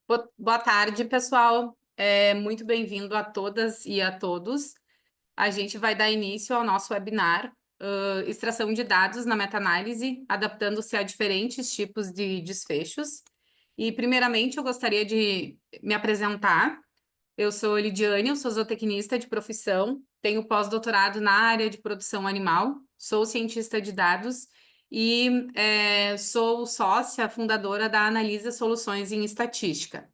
Boa tarde, pessoal. Muito bem-vindo a todas e a todos. A gente vai dar início ao nosso webinar, Extração de dados na meta-análise, adaptando-se a diferentes tipos de desfechos. E, primeiramente, eu gostaria de me apresentar. Eu sou Lidiane, eu sou zootecnista de profissão, tenho pós-doutorado na área de produção animal, sou cientista de dados e sou sócia fundadora da Analisa Soluções em Estatística.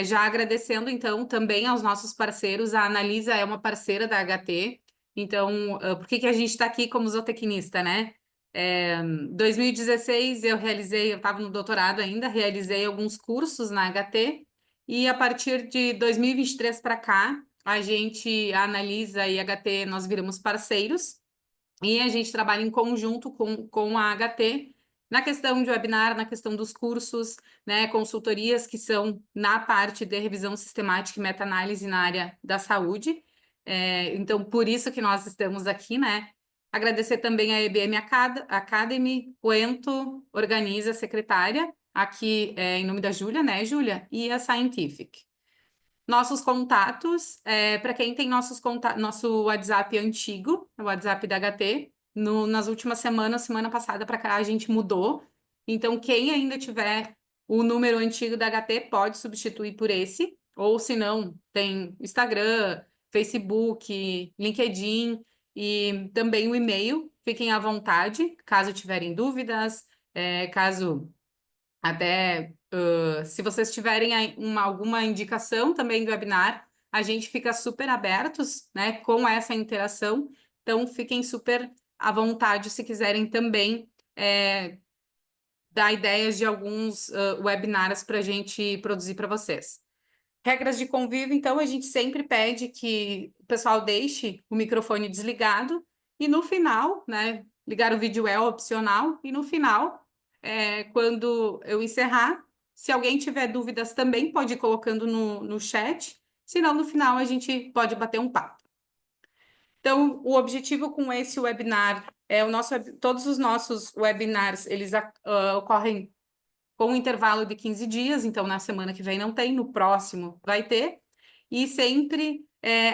Já agradecendo, então, também aos nossos parceiros, a Analisa é uma parceira da HT, então, por que a gente está aqui como zootecnista, né? Em 2016, eu estava no doutorado ainda, realizei alguns cursos na HT, e a partir de 2023 para cá, a Analisa e a HT, nós viramos parceiros, e a gente trabalha em conjunto com a HT na questão de webinar, na questão dos cursos, né, consultorias que são na parte de revisão sistemática e meta-análise na área da saúde. Então, por isso que nós estamos aqui, né? Agradecer também a EBM Academy, Coento, Organiza, secretária, aqui em nome da Júlia, né, Júlia? E a Scientific. Nossos contatos, para quem tem nosso WhatsApp antigo, o WhatsApp da HT, nas últimas semanas, semana passada para cá, a gente mudou. Então, quem ainda tiver o número antigo da HT pode substituir por esse, ou se não, tem Instagram, Facebook, LinkedIn e também o e-mail. Fiquem à vontade, caso tiverem dúvidas, caso até, se vocês tiverem alguma indicação também do webinar, a gente fica super abertos, né, com essa interação. Então, fiquem super à vontade se quiserem também dar ideias de alguns webinars para a gente produzir para vocês. Regras de convívio, então, a gente sempre pede que o pessoal deixe o microfone desligado e no final, né, ligar o vídeo é opcional e no final, quando eu encerrar, se alguém tiver dúvidas também pode ir colocando no chat, senão no final a gente pode bater um papo. Então, o objetivo com esse webinar todos os nossos webinars, eles ocorrem com um intervalo de 15 dias, então na semana que vem não tem, no próximo vai ter, e sempre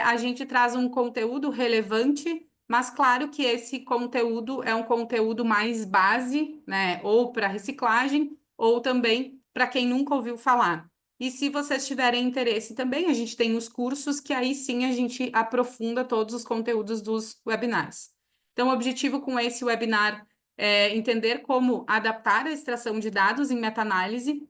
a gente traz um conteúdo relevante, mas claro que esse conteúdo é um conteúdo mais base, né, ou para reciclagem, ou também para quem nunca ouviu falar. E se vocês tiverem interesse também, a gente tem os cursos que aí sim a gente aprofunda todos os conteúdos dos webinars. Então, o objetivo com esse webinar entender como adaptar a extração de dados em meta-análise,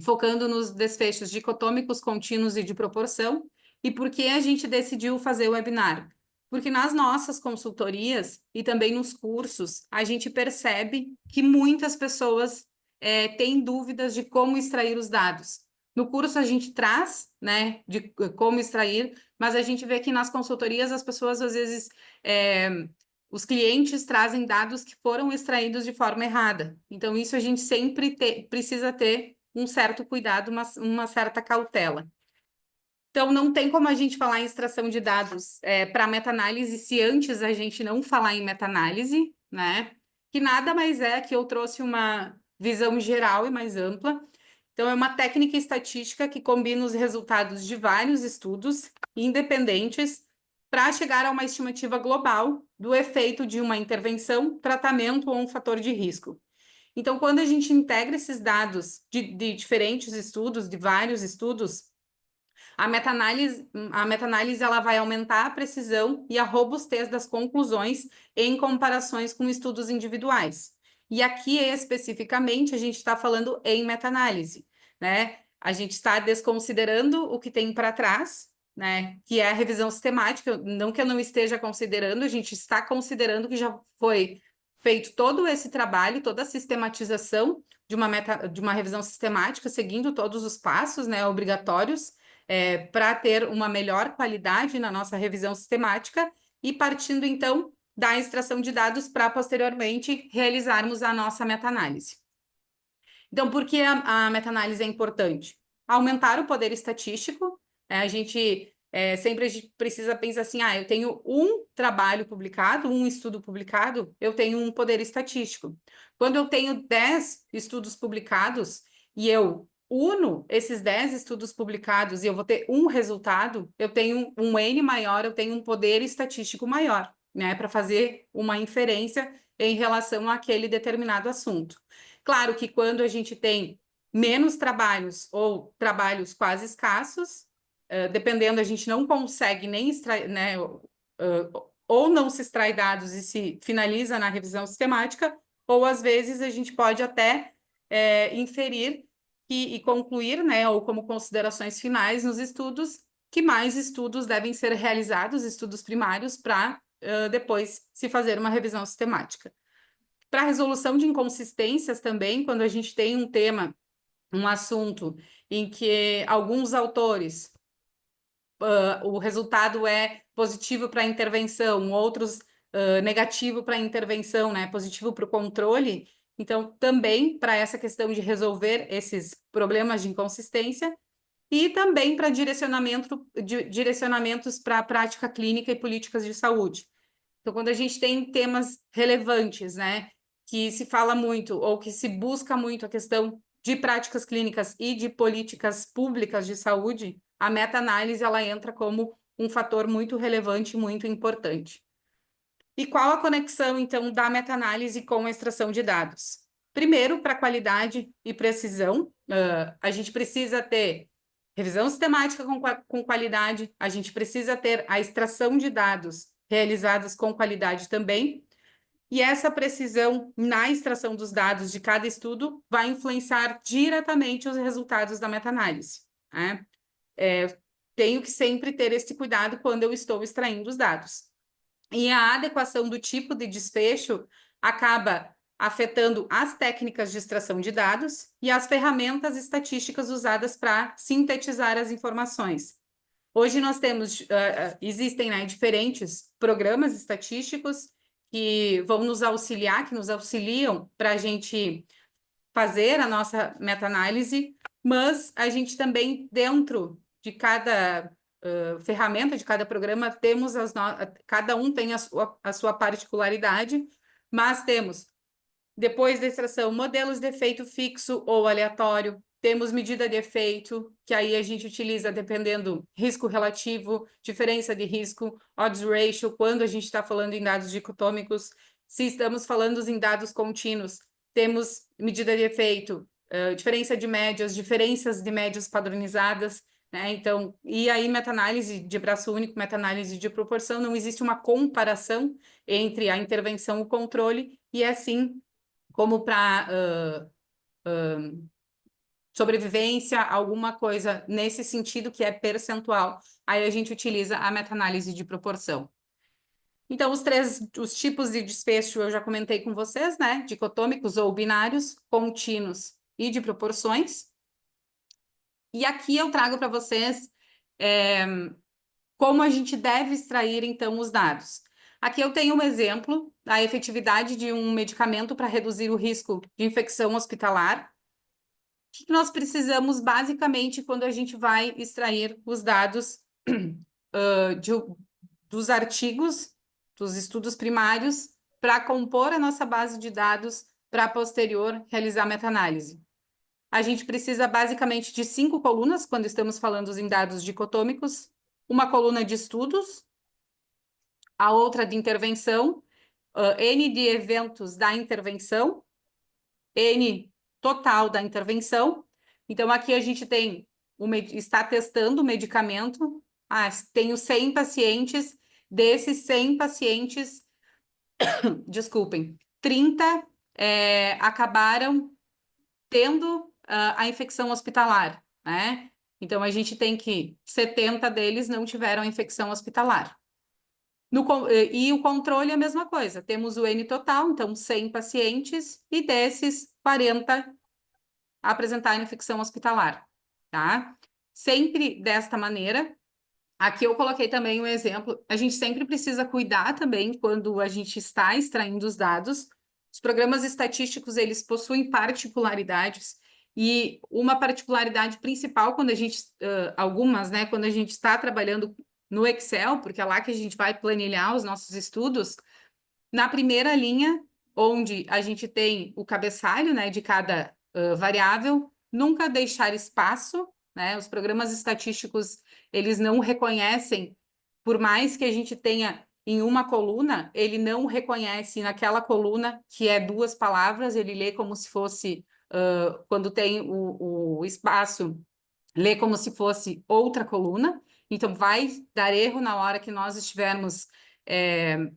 focando nos desfechos dicotômicos, contínuos e de proporção. E por que a gente decidiu fazer o webinar? Porque nas nossas consultorias e também nos cursos, a gente percebe que muitas pessoas têm dúvidas de como extrair os dados. No curso a gente traz, né, de como extrair, mas a gente vê que nas consultorias as pessoas às vezes os clientes trazem dados que foram extraídos de forma errada. Então, isso a gente sempre precisa ter um certo cuidado, uma certa cautela. Então, não tem como a gente falar em extração de dados para meta-análise se antes a gente não falar em meta-análise, né? Que nada mais é que eu trouxe uma visão geral e mais ampla. Então, é uma técnica estatística que combina os resultados de vários estudos independentes para chegar a uma estimativa global do efeito de uma intervenção, tratamento ou um fator de risco. Então, quando a gente integra esses dados de diferentes estudos, de vários estudos, a meta-análise ela vai aumentar a precisão e a robustez das conclusões em comparações com estudos individuais. E aqui, especificamente, a gente está falando em meta-análise, né? A gente está desconsiderando o que tem para trás, né? Que é a revisão sistemática, não que eu não esteja considerando, a gente está considerando que já foi feito todo esse trabalho, toda a sistematização de uma revisão sistemática, seguindo todos os passos, né, obrigatórios, para ter uma melhor qualidade na nossa revisão sistemática e partindo, então, da extração de dados para, posteriormente, realizarmos a nossa meta-análise. Então, por que a meta-análise é importante? Aumentar o poder estatístico, a gente sempre a gente precisa pensar assim, eu tenho um trabalho publicado, um estudo publicado, eu tenho um poder estatístico. Quando eu tenho 10 estudos publicados e eu uno esses 10 estudos publicados e eu vou ter um resultado, eu tenho um N maior, eu tenho um poder estatístico maior, né, para fazer uma inferência em relação àquele determinado assunto. Claro que quando a gente tem menos trabalhos ou trabalhos quase escassos, dependendo, a gente não consegue nem extrair, né, ou não se extrai dados e se finaliza na revisão sistemática, ou às vezes a gente pode até inferir e concluir, né, ou como considerações finais nos estudos, que mais estudos devem ser realizados, estudos primários, para depois se fazer uma revisão sistemática. Para resolução de inconsistências também, quando a gente tem um tema, um assunto em que alguns autores o resultado é positivo para a intervenção, outros negativo para a intervenção, né? Positivo para o controle. Então, também para essa questão de resolver esses problemas de inconsistência e também para direcionamentos para a prática clínica e políticas de saúde. Então, quando a gente tem temas relevantes, né, que se fala muito ou que se busca muito a questão de práticas clínicas e de políticas públicas de saúde, a meta-análise ela entra como um fator muito relevante, muito importante. E qual a conexão, então, da meta-análise com a extração de dados? Primeiro, para qualidade e precisão, a gente precisa ter revisão sistemática com qualidade, a gente precisa ter a extração de dados realizadas com qualidade também, e essa precisão na extração dos dados de cada estudo vai influenciar diretamente os resultados da meta-análise, né? Tenho que sempre ter esse cuidado quando eu estou extraindo os dados. E a adequação do tipo de desfecho acaba afetando as técnicas de extração de dados e as ferramentas estatísticas usadas para sintetizar as informações. Hoje nós temos, existem, né, diferentes programas estatísticos que vão nos auxiliar, que nos auxiliam para a gente fazer a nossa meta-análise, mas a gente também, dentro de cada ferramenta, de cada programa, temos cada um tem a sua particularidade, mas temos, depois da extração, modelos de efeito fixo ou aleatório, temos medida de efeito, que aí a gente utiliza dependendo risco relativo, diferença de risco, odds ratio, quando a gente está falando em dados dicotômicos. Se estamos falando em dados contínuos, temos medida de efeito, diferença de médias, diferenças de médias padronizadas, né? Então, e aí meta-análise de braço único, meta-análise de proporção, não existe uma comparação entre a intervenção e o controle, e é assim como para sobrevivência, alguma coisa nesse sentido que é percentual, aí a gente utiliza a meta-análise de proporção. Então, os tipos de desfecho eu já comentei com vocês, né? Dicotômicos ou binários, contínuos e de proporções. E aqui eu trago para vocês como a gente deve extrair, então, os dados. Aqui eu tenho um exemplo da efetividade de um medicamento para reduzir o risco de infecção hospitalar. O que nós precisamos, basicamente, quando a gente vai extrair os dados dos artigos, dos estudos primários, para compor a nossa base de dados para posterior realizar meta-análise. A gente precisa, basicamente, de 5 colunas, quando estamos falando em dados dicotômicos, uma coluna de estudos, a outra de intervenção, N de eventos da intervenção, N total da intervenção. Então, aqui a gente tem está testando o medicamento. Tenho 100 pacientes. Desses 100 pacientes, desculpem, 30 acabaram tendo a infecção hospitalar, né? Então, a gente tem que 70 deles não tiveram infecção hospitalar. E o controle é a mesma coisa. Temos o N total, então 100 pacientes, e desses 40 apresentaram infecção hospitalar, tá? Sempre desta maneira. Aqui eu coloquei também um exemplo. A gente sempre precisa cuidar também quando a gente está extraindo os dados. Os programas estatísticos, eles possuem particularidades, e uma particularidade principal quando a gente, algumas, né, quando a gente está trabalhando no Excel, porque é lá que a gente vai planilhar os nossos estudos, na primeira linha, onde a gente tem o cabeçalho, né, de cada variável, nunca deixar espaço, né? Os programas estatísticos, eles não reconhecem, por mais que a gente tenha em uma coluna, ele não reconhece naquela coluna que é 2 palavras, ele lê como se fosse, quando tem o espaço, lê como se fosse outra coluna, então vai dar erro na hora que nós estivermos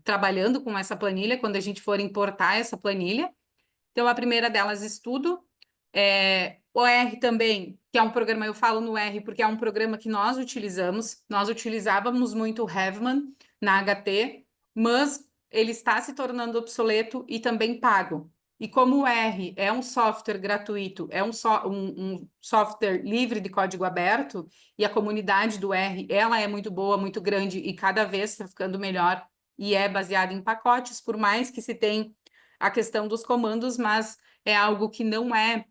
trabalhando com essa planilha, quando a gente for importar essa planilha. Então, a primeira delas, estudo. O R também, que é um programa, eu falo no R porque é um programa que nós utilizávamos muito o Havman na HT, mas ele está se tornando obsoleto e também pago. E como o R é um software gratuito, é um software livre de código aberto, e a comunidade do R, ela é muito boa, muito grande, e cada vez está ficando melhor, e é baseada em pacotes, por mais que se tenha a questão dos comandos, mas é algo que não é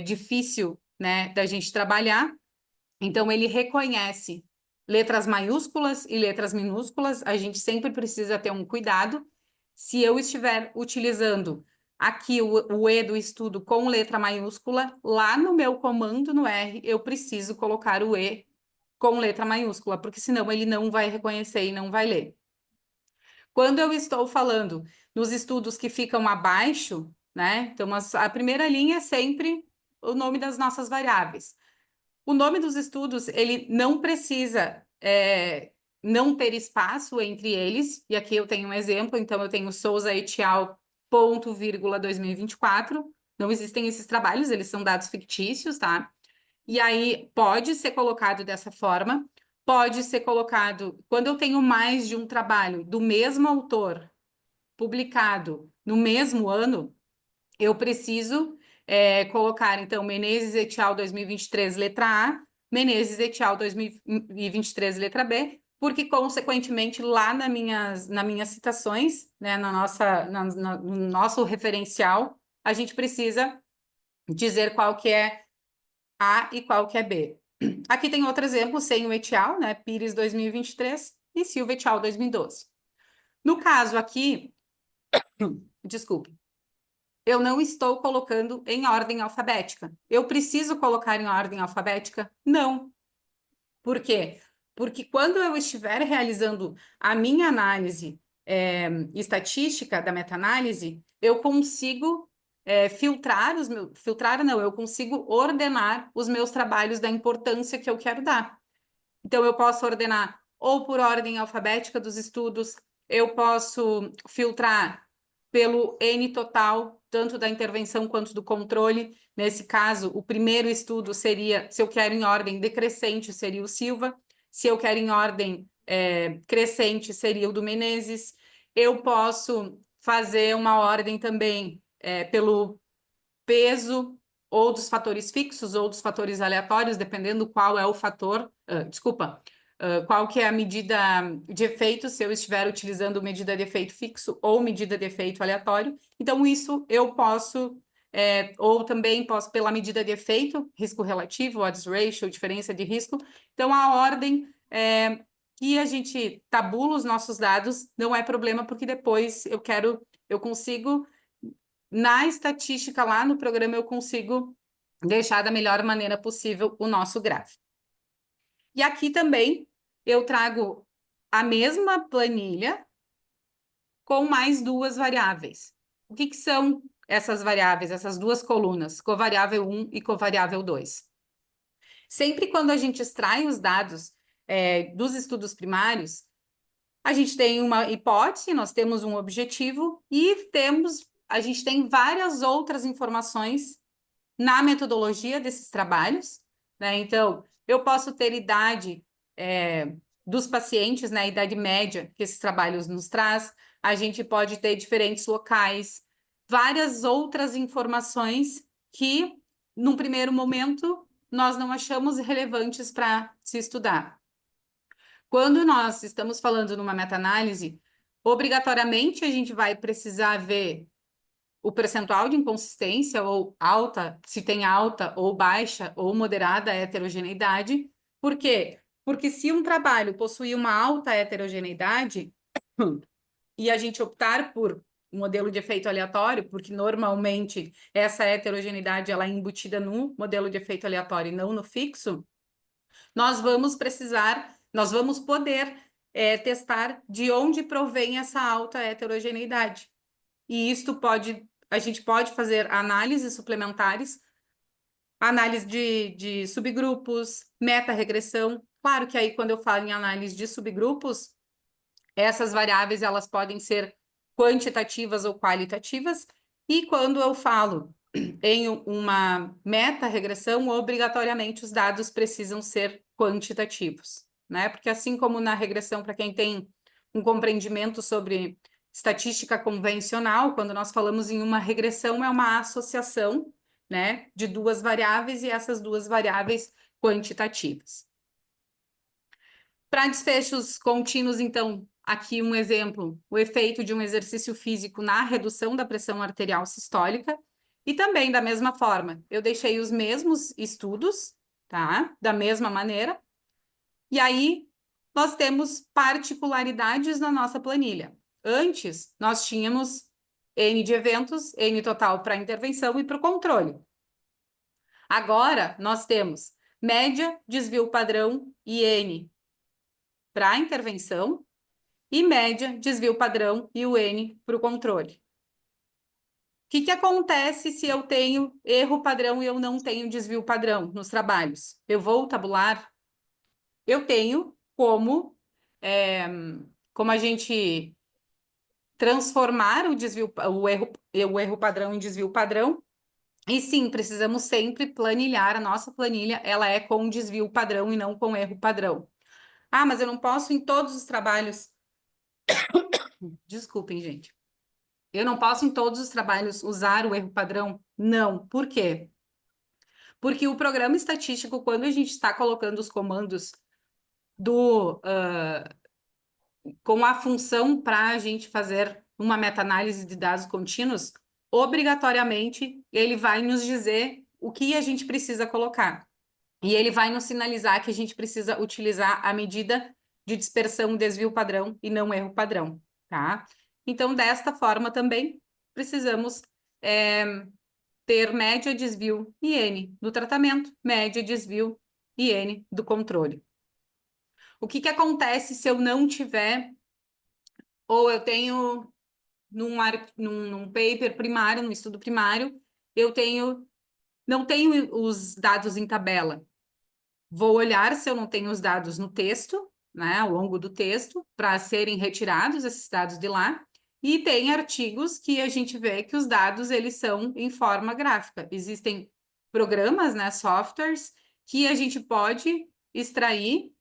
difícil, né, da gente trabalhar. Então, ele reconhece letras maiúsculas e letras minúsculas. A gente sempre precisa ter um cuidado. Se eu estiver utilizando aqui o E do estudo com letra maiúscula, lá no meu comando no R, eu preciso colocar o E com letra maiúscula, porque senão ele não vai reconhecer e não vai ler. Quando eu estou falando nos estudos que ficam abaixo, né? Então, a primeira linha é sempre o nome das nossas variáveis. O nome dos estudos, ele não precisa não ter espaço entre eles, e aqui eu tenho um exemplo, então eu tenho Souza et al. Ponto, vírgula, 2024. Não existem esses trabalhos, eles são dados fictícios, tá? E aí pode ser colocado dessa forma, pode ser colocado, quando eu tenho mais de um trabalho do mesmo autor publicado no mesmo ano, eu preciso colocar, então, Menezes et al. 2023, letra A, Menezes et al. 2023, letra B, porque, consequentemente, lá nas minhas citações, né, no nosso referencial, a gente precisa dizer qual que é A e qual que é B. Aqui tem outro exemplo, sem o et al., né, Pires 2023 e Silva et al. 2012. No caso aqui, desculpe, eu não estou colocando em ordem alfabética. Eu preciso colocar em ordem alfabética? Não. Por quê? Porque quando eu estiver realizando a minha análise estatística da meta-análise, eu consigo filtrar filtrar não, eu consigo ordenar os meus trabalhos da importância que eu quero dar. Então, eu posso ordenar ou por ordem alfabética dos estudos, eu posso filtrar pelo N total, tanto da intervenção quanto do controle. Nesse caso, o primeiro estudo seria, se eu quero em ordem decrescente, seria o Silva. Se eu quero em ordem crescente, seria o do Menezes. Eu posso fazer uma ordem também pelo peso ou dos fatores fixos ou dos fatores aleatórios, dependendo qual é o fator, qual que é a medida de efeito, se eu estiver utilizando medida de efeito fixo ou medida de efeito aleatório. Então, isso eu posso, ou também posso pela medida de efeito, risco relativo, odds ratio, diferença de risco. Então, a ordem que a gente tabula os nossos dados não é problema, porque depois eu consigo na estatística lá no programa eu consigo deixar da melhor maneira possível o nosso gráfico. E aqui também eu trago a mesma planilha com mais 2 variáveis. O que são essas variáveis, essas 2 colunas, covariável 1 e covariável 2? Sempre quando a gente extrai os dados dos estudos primários, a gente tem uma hipótese, nós temos um objetivo e a gente tem várias outras informações na metodologia desses trabalhos, né? Então, eu posso ter idade dos pacientes, né? A idade média que esses trabalhos nos traz, a gente pode ter diferentes locais, várias outras informações que, num primeiro momento, nós não achamos relevantes para se estudar. Quando nós estamos falando numa meta-análise, obrigatoriamente a gente vai precisar ver o percentual de inconsistência, ou alta, se tem alta, ou baixa, ou moderada heterogeneidade. Por quê? Porque se um trabalho possui uma alta heterogeneidade, e a gente optar por o modelo de efeito aleatório, porque normalmente essa heterogeneidade ela é embutida no modelo de efeito aleatório e não no fixo, nós vamos poder testar de onde provém essa alta heterogeneidade. E a gente pode fazer análises suplementares, análise de subgrupos, meta-regressão. Claro que aí, quando eu falo em análise de subgrupos, essas variáveis elas podem ser quantitativas ou qualitativas, e quando eu falo em uma meta-regressão, obrigatoriamente os dados precisam ser quantitativos, né? Porque assim como na regressão, para quem tem um compreendimento sobre estatística convencional, quando nós falamos em uma regressão, é uma associação, né, de duas variáveis e essas duas variáveis quantitativas. Para desfechos contínuos, então, aqui um exemplo, o efeito de um exercício físico na redução da pressão arterial sistólica, e também da mesma forma, eu deixei os mesmos estudos, tá? Da mesma maneira, e aí nós temos particularidades na nossa planilha. Antes, nós tínhamos N de eventos, N total para intervenção e para o controle. Agora, nós temos média, desvio padrão e N para a intervenção, e média, desvio padrão e o N para o controle. O que acontece se eu tenho erro padrão e eu não tenho desvio padrão nos trabalhos? Eu vou tabular? Eu tenho como a gente transformar o erro padrão em desvio padrão. E sim, precisamos sempre planilhar. A nossa planilha, ela é com desvio padrão e não com erro padrão. Ah, mas eu não posso em todos os trabalhos. Desculpem, gente. Eu não posso em todos os trabalhos usar o erro padrão? Não. Por quê? Porque o programa estatístico, quando a gente está colocando os comandos com a função para a gente fazer uma meta-análise de dados contínuos, obrigatoriamente ele vai nos dizer o que a gente precisa colocar. E ele vai nos sinalizar que a gente precisa utilizar a medida de dispersão desvio padrão e não erro padrão, tá? Então, desta forma também, precisamos ter média, desvio e N do tratamento, média, desvio e N do controle. O que acontece se eu não tiver, ou eu tenho num paper primário, num estudo primário, não tenho os dados em tabela. Vou olhar se eu não tenho os dados no texto, né, ao longo do texto, para serem retirados esses dados de lá. E tem artigos que a gente vê que os dados eles são em forma gráfica. Existem programas, né, softwares, que a gente pode extrair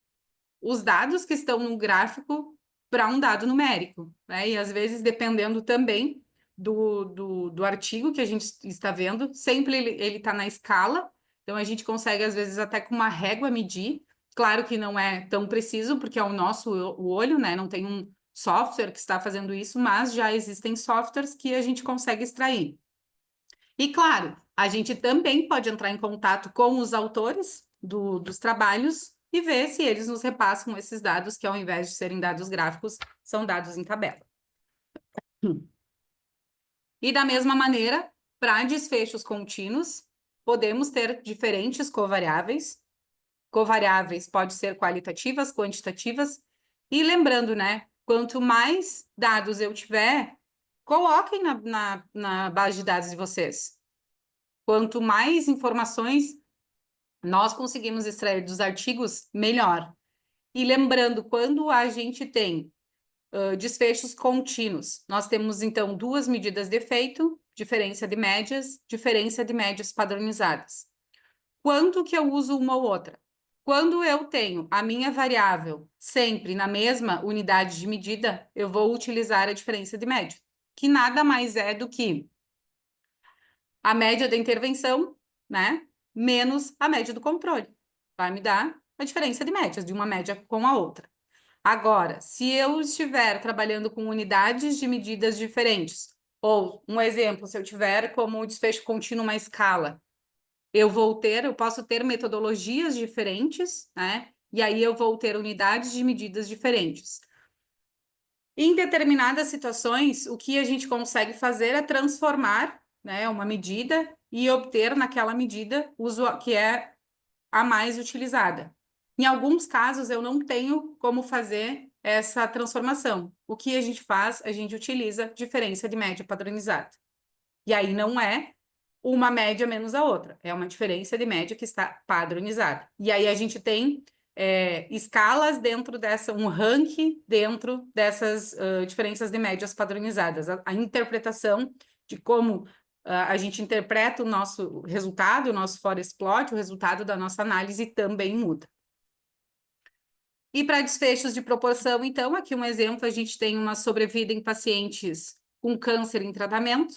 os dados que estão no gráfico para um dado numérico, né? E às vezes, dependendo também do artigo que a gente está vendo, sempre ele está na escala, então a gente consegue, às vezes, até com uma régua medir. Claro que não é tão preciso, porque é o nosso o olho, né? Não tem um software que está fazendo isso, mas já existem softwares que a gente consegue extrair. E, claro, a gente também pode entrar em contato com os autores dos trabalhos e ver se eles nos repassam esses dados, que ao invés de serem dados gráficos, são dados em tabela. E da mesma maneira, para desfechos contínuos, podemos ter diferentes covariáveis. Covariáveis pode ser qualitativas, quantitativas. E lembrando, né, quanto mais dados eu tiver, coloquem na base de dados de vocês. Quanto mais informações nós conseguimos extrair dos artigos, melhor. E lembrando, quando a gente tem desfechos contínuos, nós temos, então, duas medidas de efeito, diferença de médias padronizadas. Quanto que eu uso uma ou outra? Quando eu tenho a minha variável sempre na mesma unidade de medida, eu vou utilizar a diferença de média, que nada mais é do que a média da intervenção, né, menos a média do controle. Vai me dar a diferença de médias de uma média com a outra. Agora, se eu estiver trabalhando com unidades de medidas diferentes, ou um exemplo, se eu tiver como desfecho contínuo uma escala, eu posso ter metodologias diferentes, né? E aí eu vou ter unidades de medidas diferentes. Em determinadas situações, o que a gente consegue fazer é transformar, né, uma medida e obter naquela medida que é a mais utilizada. Em alguns casos, eu não tenho como fazer essa transformação. O que a gente faz? A gente utiliza diferença de média padronizada. E aí não é uma média menos a outra, é uma diferença de média que está padronizada. E aí a gente tem escalas dentro dessa, um ranking dentro dessas diferenças de médias padronizadas. A interpretação de como a gente interpreta o nosso resultado, o nosso forest plot, o resultado da nossa análise também muda. E para desfechos de proporção, então, aqui um exemplo, a gente tem uma sobrevida em pacientes com câncer em tratamento.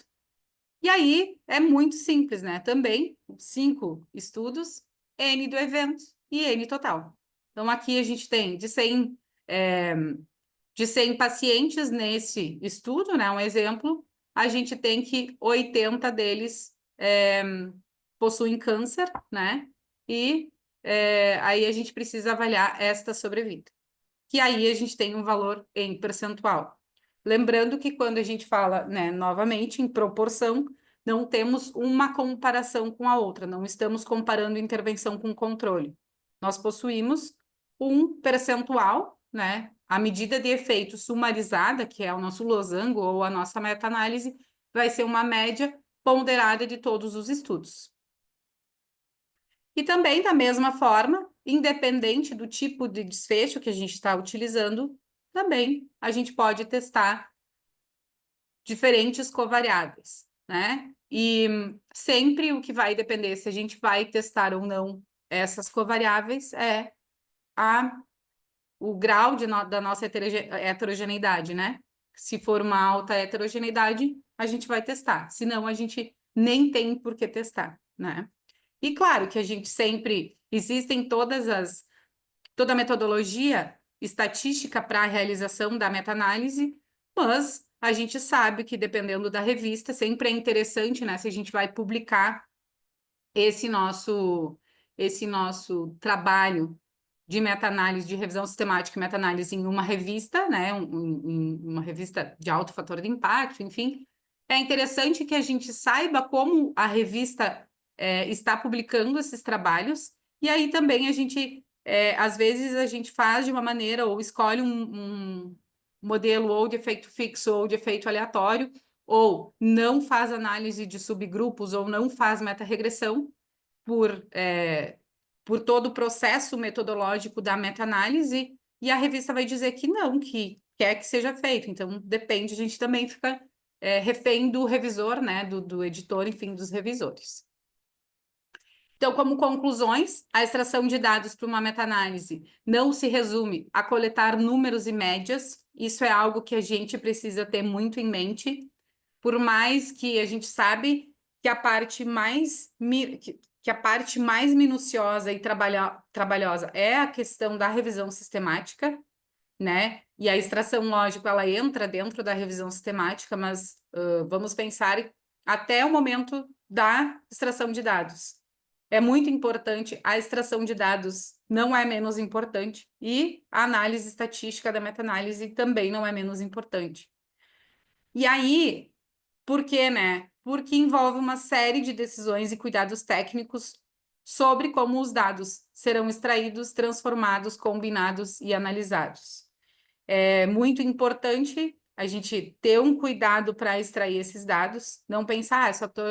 E aí é muito simples, né? Também 5 estudos, N do evento e N total. Então, aqui a gente tem de 100 pacientes nesse estudo, né? Um exemplo, a gente tem que 80 deles possuem câncer, né? E aí a gente precisa avaliar esta sobrevida. Que aí a gente tem um valor em percentual. Lembrando que quando a gente fala, né, novamente, em proporção, não temos uma comparação com a outra, não estamos comparando intervenção com controle. Nós possuímos um percentual, né? A medida de efeito sumarizada, que é o nosso losango ou a nossa meta-análise, vai ser uma média ponderada de todos os estudos. E também, da mesma forma, independente do tipo de desfecho que a gente está utilizando, também a gente pode testar diferentes covariáveis, né? E sempre o que vai depender se a gente vai testar ou não essas covariáveis é o grau da nossa heterogeneidade, né? Se for uma alta heterogeneidade, a gente vai testar. Senão, a gente nem tem por que testar, né? E claro que a gente sempre... Existem toda a metodologia estatística para a realização da meta-análise, mas a gente sabe que, dependendo da revista, sempre é interessante, né? Se a gente vai publicar esse nosso trabalho de meta-análise, de revisão sistemática e meta-análise em uma revista, né? Em uma revista de alto fator de impacto, enfim. É interessante que a gente saiba como a revista está publicando esses trabalhos, e aí também a gente, às vezes, a gente faz de uma maneira, ou escolhe um modelo ou de efeito fixo ou de efeito aleatório, ou não faz análise de subgrupos, ou não faz meta-regressão, por todo o processo metodológico da meta-análise, e a revista vai dizer que não, que quer que seja feito. Então, depende, a gente também fica refém do revisor, né, do editor, enfim, dos revisores. Então, como conclusões, a extração de dados para uma meta-análise não se resume a coletar números e médias, isso é algo que a gente precisa ter muito em mente, por mais que a gente sabe que a parte mais minuciosa e trabalhosa é a questão da revisão sistemática, né? E a extração, lógico, ela entra dentro da revisão sistemática, mas vamos pensar até o momento da extração de dados. É muito importante, a extração de dados não é menos importante, e a análise estatística da meta-análise também não é menos importante. E aí, por quê, né? Porque envolve uma série de decisões e cuidados técnicos sobre como os dados serão extraídos, transformados, combinados e analisados. É muito importante a gente ter um cuidado para extrair esses dados, não pensar, só estou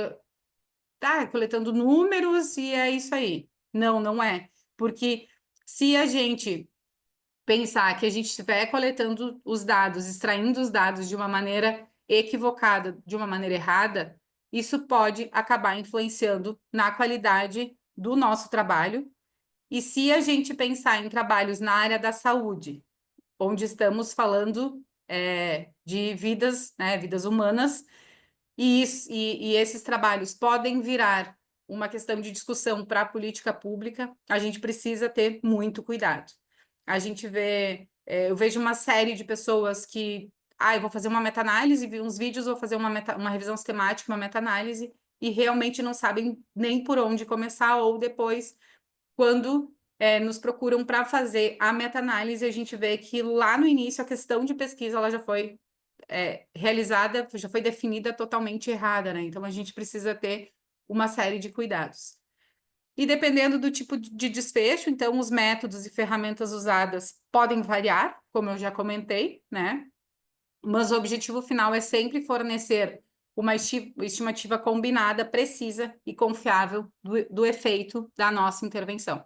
coletando números e é isso aí. Não, não é. Porque se a gente pensar que a gente estiver coletando os dados, extraindo os dados de uma maneira equivocada, de uma maneira errada, isso pode acabar influenciando na qualidade do nosso trabalho. E se a gente pensar em trabalhos na área da saúde, onde estamos falando de vidas, né, vidas humanas, e esses trabalhos podem virar uma questão de discussão para a política pública, a gente precisa ter muito cuidado. A gente vê, eu vejo uma série de pessoas que, eu vou fazer uma meta-análise, vi uns vídeos, vou fazer uma revisão sistemática, uma meta-análise, e realmente não sabem nem por onde começar, ou depois, quando nos procuram para fazer a meta-análise, a gente vê que lá no início a questão de pesquisa ela já foi realizada, já foi definida totalmente errada, né? Então a gente precisa ter uma série de cuidados. E dependendo do tipo de desfecho, então os métodos e ferramentas usadas podem variar, como eu já comentei, né? Mas o objetivo final é sempre fornecer uma estimativa combinada, precisa e confiável do efeito da nossa intervenção.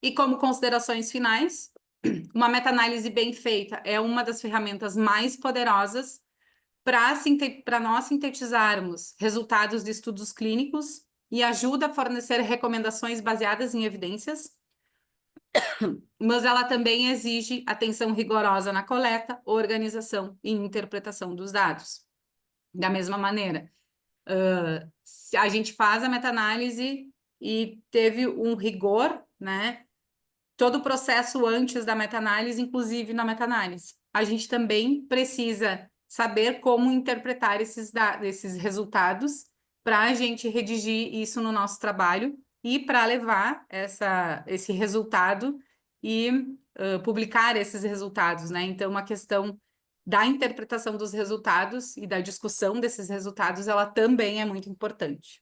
E como considerações finais, uma meta-análise bem feita é uma das ferramentas mais poderosas para nós sintetizarmos resultados de estudos clínicos e ajuda a fornecer recomendações baseadas em evidências, mas ela também exige atenção rigorosa na coleta, organização e interpretação dos dados. Da mesma maneira, a gente faz a meta-análise e teve um rigor, né? Todo o processo antes da meta-análise, inclusive na meta-análise. A gente também precisa saber como interpretar esses resultados para a gente redigir isso no nosso trabalho e para levar esse resultado e publicar esses resultados, né? Então, a questão da interpretação dos resultados e da discussão desses resultados, ela também é muito importante.